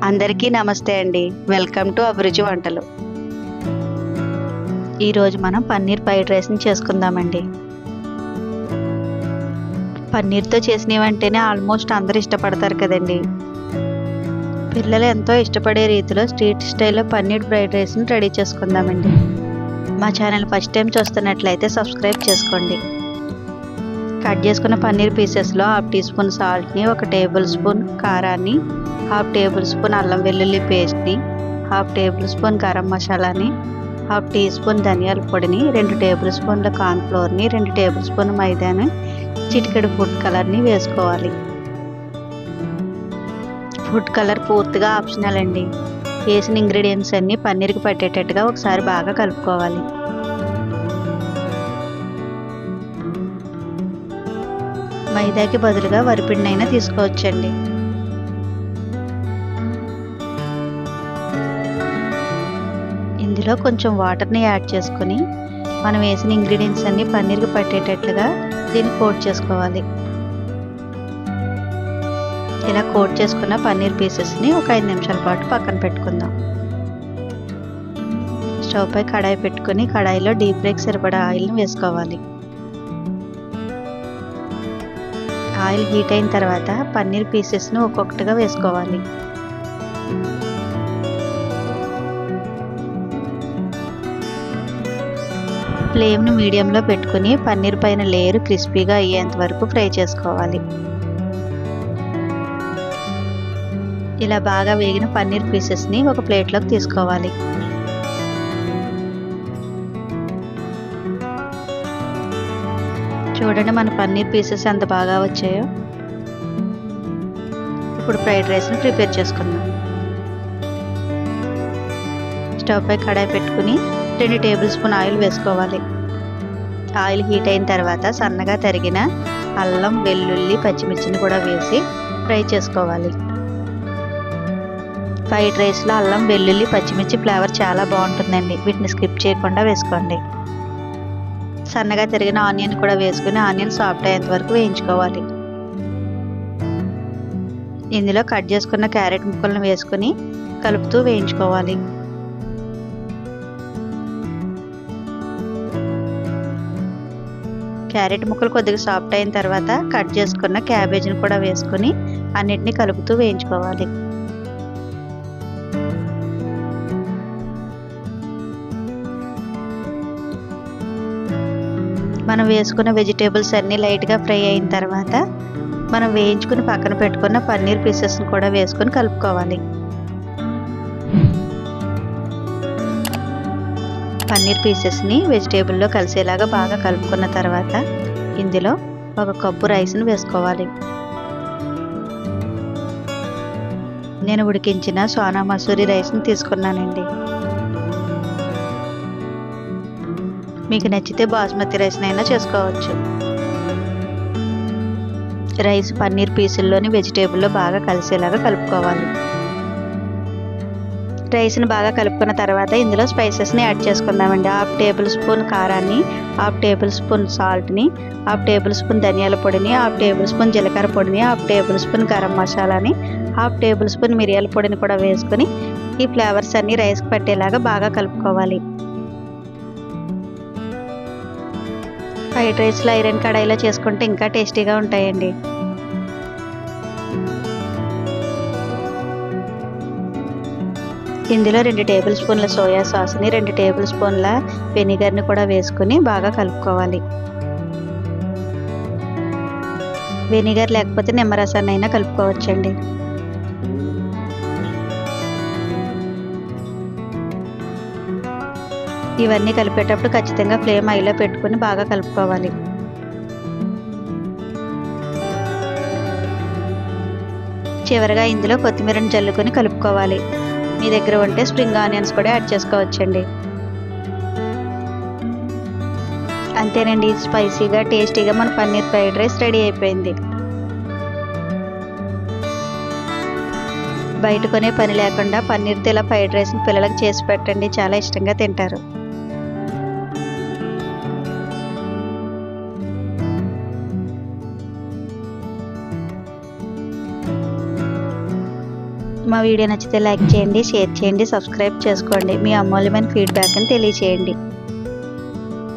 అందరికీ నమస్తే అండి. వెల్కమ్ టు అభిరుచి వంటలు. ఈరోజు మనం పన్నీర్ ఫ్రైడ్ రైస్ని చేసుకుందామండి. పన్నీర్తో చేసినవంటేనే ఆల్మోస్ట్ అందరూ ఇష్టపడతారు కదండి. పిల్లలు ఎంతో ఇష్టపడే రీతిలో స్ట్రీట్ స్టైల్లో పన్నీర్ ఫ్రైడ్ రైస్ని రెడీ చేసుకుందామండి. మా ఛానల్ ఫస్ట్ టైం చూస్తున్నట్లయితే సబ్స్క్రైబ్ చేసుకోండి. కట్ చేసుకున్న పన్నీర్ పీసెస్లో 1/2 టీ స్పూన్ సాల్ట్ని, 1 టేబుల్ స్పూన్ కారాన్ని, 1/2 టేబుల్ స్పూన్ అల్లం వెల్లుల్లి పేస్ట్ని, 1/2 టేబుల్ స్పూన్ గరం మసాలాని, 1/2 టీ స్పూన్ ధనియాల పొడిని, 2 టేబుల్ స్పూన్ల కార్న్ఫ్లోర్ని, 2 టేబుల్ స్పూన్ మైదాని, చిటికెడు ఫుడ్ కలర్ని వేసుకోవాలి. ఫుడ్ కలర్ పూర్తిగా ఆప్షనల్ అండి. వేసిన ఇంగ్రీడియంట్స్ అన్నీ పన్నీర్కి పట్టేటట్టుగా ఒకసారి బాగా కలుపుకోవాలి. మైదాకి బదులుగా వరిపిండి అయినా తీసుకోవచ్చండి. ఇందులో కొంచెం వాటర్ని యాడ్ చేసుకొని మనం వేసిన ఇంగ్రీడియంట్స్ అన్నీ పన్నీర్కి పట్టేటట్లుగా దీన్ని కోట్ చేసుకోవాలి. ఇలా కోట్ చేసుకున్న పన్నీర్ పీసెస్ని ఒక 5 నిమిషాల పాటు పక్కన పెట్టుకుందాం. స్టవ్ పై కడాయి పెట్టుకుని కడాయిలో డీప్ ఫ్రైకి సరిపడా ఆయిల్ని వేసుకోవాలి. ఆయిల్ హీట్ అయిన తర్వాత పన్నీర్ పీసెస్ను ఒక్కొక్కటిగా వేసుకోవాలి. ఫ్లేమ్ను మీడియంలో పెట్టుకుని పన్నీర్ పైన లేయర్ క్రిస్పీగా అయ్యేంత వరకు ఫ్రై చేసుకోవాలి. ఇలా బాగా వేగిన పన్నీర్ పీసెస్ని ఒక ప్లేట్లోకి తీసుకోవాలి. చూడండి మన పన్నీర్ పీసెస్ ఎంత బాగా వచ్చాయో. ఇప్పుడు ఫ్రైడ్ రైస్ని ప్రిపేర్ చేసుకుందాం. స్టవ్ పై కడాయి పెట్టుకుని 2 టేబుల్ స్పూన్ ఆయిల్ వేసుకోవాలి. ఆయిల్ హీట్ అయిన తర్వాత సన్నగా తరిగిన అల్లం వెల్లుల్లి పచ్చిమిర్చిని కూడా వేసి ఫ్రై చేసుకోవాలి. ఫ్రైడ్ రైస్లో అల్లం వెల్లుల్లి పచ్చిమిర్చి ఫ్లేవర్ చాలా బాగుంటుందండి. వీటిని స్కిప్ చేయకుండా వేసుకోండి. సన్నగా తరిగిన ఆనియన్ కూడా వేసుకుని ఆనియన్ సాఫ్ట్ అయ్యేంత వరకు వేయించుకోవాలి. ఇందులో కట్ చేసుకున్న క్యారెట్ ముక్కలను వేసుకుని కలుపుతూ వేయించుకోవాలి. క్యారెట్ ముక్కలు కొద్దిగా సాఫ్ట్ అయిన తర్వాత కట్ చేసుకున్న క్యాబేజీని కూడా వేసుకుని అన్నిటినీ కలుపుతూ వేయించుకోవాలి. మనం వేసుకున్న వెజిటేబుల్స్ అన్నీ లైట్గా ఫ్రై అయిన తర్వాత మనం వేయించుకుని పక్కన పెట్టుకున్న పన్నీర్ పీసెస్ని కూడా వేసుకొని కలుపుకోవాలి. పన్నీర్ పీసెస్ని వెజిటేబుల్లో కలిసేలాగా బాగా కలుపుకున్న తర్వాత ఇందులో 1 కప్పు రైస్ని వేసుకోవాలి. నేను ఉడికించిన సోనా మసూరి రైస్ని తీసుకున్నానండి. మీకు నచ్చితే బాస్మతి రైస్నైనా చేసుకోవచ్చు. రైస్ పన్నీర్ పీసుల్లోని వెజిటేబుల్లో బాగా కలిసేలాగా కలుపుకోవాలి. రైస్ని బాగా కలుపుకున్న తర్వాత ఇందులో స్పైసెస్ని యాడ్ చేసుకుందామండి. 1/2 టేబుల్ స్పూన్ కారాన్ని, 1/2 టేబుల్ స్పూన్ సాల్ట్ని, 1/2 టేబుల్ స్పూన్ ధనియాల పొడిని, 1/2 టేబుల్ స్పూన్ జీలకర్ర పొడిని, 1/2 టేబుల్ స్పూన్ గరం మసాలాని, 1/2 టేబుల్ స్పూన్ మిరియాల పొడిని కూడా వేసుకొని ఈ ఫ్లేవర్స్ అన్నీ రైస్కి పట్టేలాగా బాగా కలుపుకోవాలి. ఫ్రైడ్ రైస్లో ఐరన్ కడాయిలో చేసుకుంటే ఇంకా టేస్టీగా ఉంటాయండి. ఇందులో 2 టేబుల్ స్పూన్ల సోయా సాస్ని, 2 టేబుల్ స్పూన్ల వెనిగర్ని కూడా వేసుకుని బాగా కలుపుకోవాలి. వెనిగర్ లేకపోతే నిమ్మరసాన్ని అయినా కలుపుకోవచ్చండి. ఇవన్నీ కలిపేటప్పుడు ఖచ్చితంగా ఫ్లేమ్ హైలో పెట్టుకుని బాగా కలుపుకోవాలి. చివరిగా ఇందులో కొత్తిమీరని జల్లుకొని కలుపుకోవాలి. మీ దగ్గర ఉంటే స్ప్రింగ్ ఆనియన్స్ కూడా యాడ్ చేసుకోవచ్చండి. అంతేనండి, స్పైసీగా టేస్టీగా మన పన్నీర్ ఫ్రైడ్ రైస్ రెడీ అయిపోయింది. బయట కొనే పని లేకుండా పన్నీర్తో ఇలా ఫ్రైడ్ రైస్ని పిల్లలకు చేసి పెట్టండి, చాలా ఇష్టంగా తింటారు. మా వీడియో నచ్చితే లైక్ చేయండి, షేర్ చేయండి, సబ్స్క్రైబ్ చేసుకోండి. మీ అమూల్యమైన ఫీడ్బ్యాక్ని తెలియచేయండి.